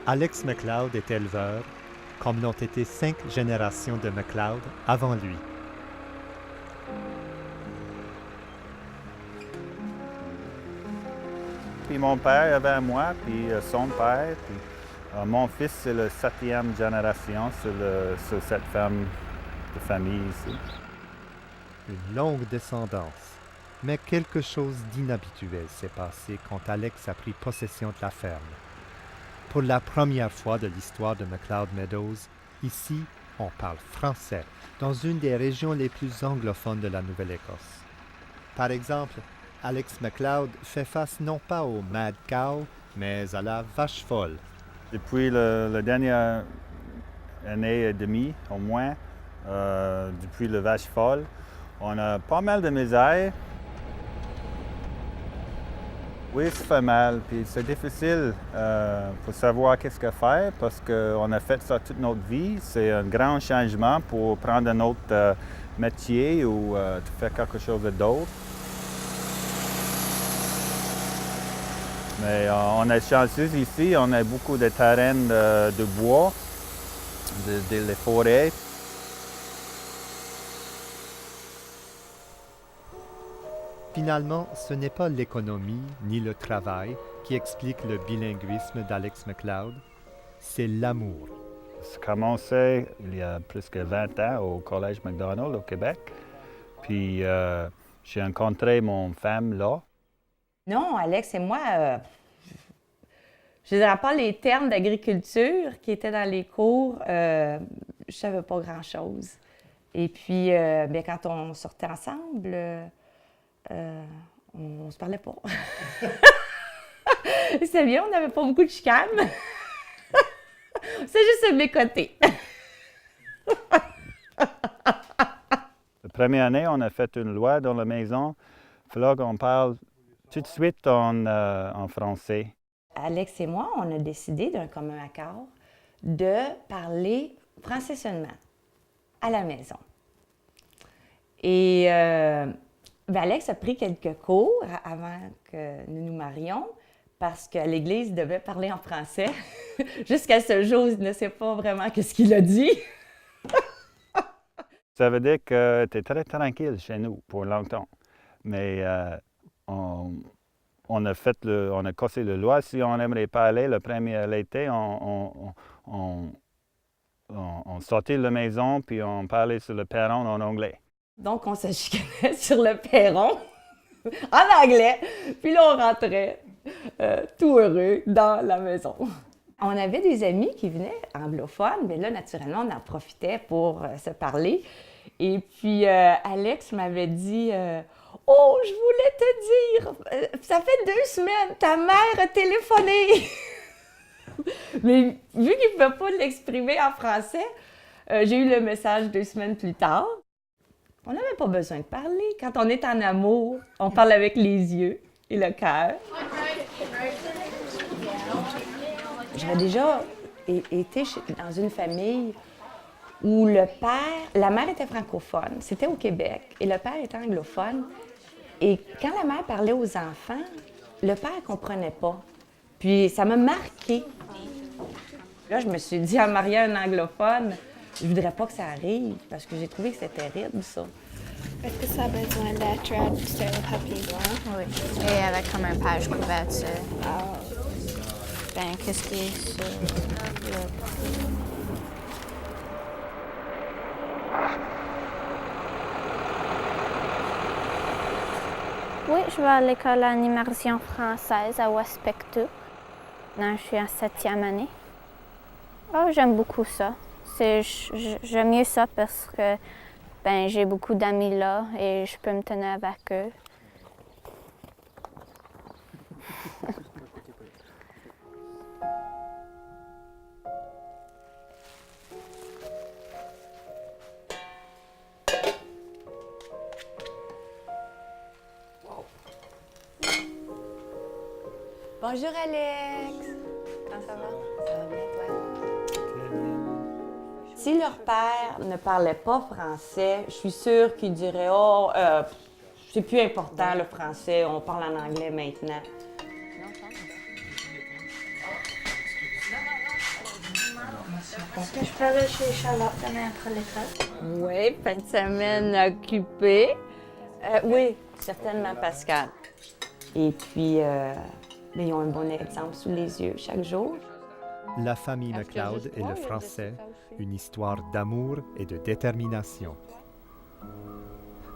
Alex McLeod est éleveur, comme l'ont été 5 générations de McLeod avant lui. Puis mon père avant moi, puis son père, puis mon fils, c'est la 7e génération sur cette ferme de famille ici. Une longue descendance. Mais quelque chose d'inhabituel s'est passé quand Alex a pris possession de la ferme. Pour la première fois de l'histoire de McLeod Meadows, ici, on parle français, dans une des régions les plus anglophones de la Nouvelle-Écosse. Par exemple, Alex McLeod fait face non pas au Mad Cow, mais à la vache folle. Depuis la dernière année et demie, au moins, depuis le vache folle, on a pas mal de misère. Oui, ça fait mal, puis c'est difficile pour savoir qu'est-ce que faire parce qu'on a fait ça toute notre vie. C'est un grand changement pour prendre un autre métier ou faire quelque chose d'autre. Mais on est chanceux ici, on a beaucoup de terrains de bois, des forêts. Finalement, ce n'est pas l'économie ni le travail qui explique le bilinguisme d'Alex McLeod, c'est l'amour. Ça a commencé il y a plus que 20 ans au Collège McDonald au Québec. Puis j'ai rencontré mon femme là. Non, Alex et moi, je ne dirais pas les termes d'agriculture qui étaient dans les cours, je ne savais pas grand-chose. Et puis, bien, quand on sortait ensemble, on se parlait pas. C'était bien, on n'avait pas beaucoup de chicanes. C'est juste de mes côtés. La première année, on a fait une loi dans la maison. Il fallait qu'on parle tout de suite en français. Alex et moi, on a décidé d'un commun accord de parler français seulement à la maison. Et ben Alex a pris quelques cours avant que nous nous marions parce qu'à l'église, il devait parler en français. Jusqu'à ce jour, il ne sait pas vraiment ce qu'il a dit. Ça veut dire que tu es très tranquille chez nous pour longtemps. Mais on a cassé la loi. Si on aimerait parler le premier été, on sortait de la maison puis on parlait sur le perron en anglais. Donc, on se chicanait sur le perron en anglais. Puis là, on rentrait tout heureux dans la maison. On avait des amis qui venaient anglophones, mais là, naturellement, on en profitait pour se parler. Et puis, Alex m'avait dit oh, je voulais te dire, ça fait 2 semaines, ta mère a téléphoné. Mais vu qu'il ne pouvait pas l'exprimer en français, j'ai eu le message 2 semaines plus tard. On n'avait pas besoin de parler. Quand on est en amour, on parle avec les yeux et le cœur. J'avais déjà été dans une famille où la mère était francophone, c'était au Québec, et le père était anglophone. Et quand la mère parlait aux enfants, le père ne comprenait pas. Puis ça m'a marqué. Là, je me suis dit, en mariant un anglophone, je voudrais pas que ça arrive, parce que j'ai trouvé que c'était terrible, ça. Est-ce que ça a besoin d'être sur le papier blanc? Oui. Et avec comme une page couverture. Oh. Ben, qu'est-ce qui est sur le papier? Oui, je vais à l'école en immersion française à Westpictou. Non, je suis en 7e année. Oh, j'aime beaucoup ça. J'aime mieux ça parce que ben, j'ai beaucoup d'amis là et je peux me tenir avec eux. Bonjour Alex! Comment ça va? Ça va bien, toi? Si leur père ne parlait pas français, je suis sûre qu'ils diraient « Oh, c'est plus important le français, on parle en anglais maintenant. » Est-ce que je peux aller chez Charlotte demain après l'école? Oui, fin de semaine occupée. Oui, certainement, Pascal. Et puis, ils ont un bon exemple sous les yeux chaque jour. La famille McLeod et le français, une histoire d'amour et de détermination.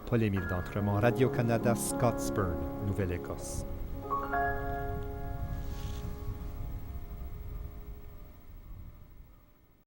Paul-Émile d'Entremont, Radio-Canada, Scottsburn, Nouvelle-Écosse.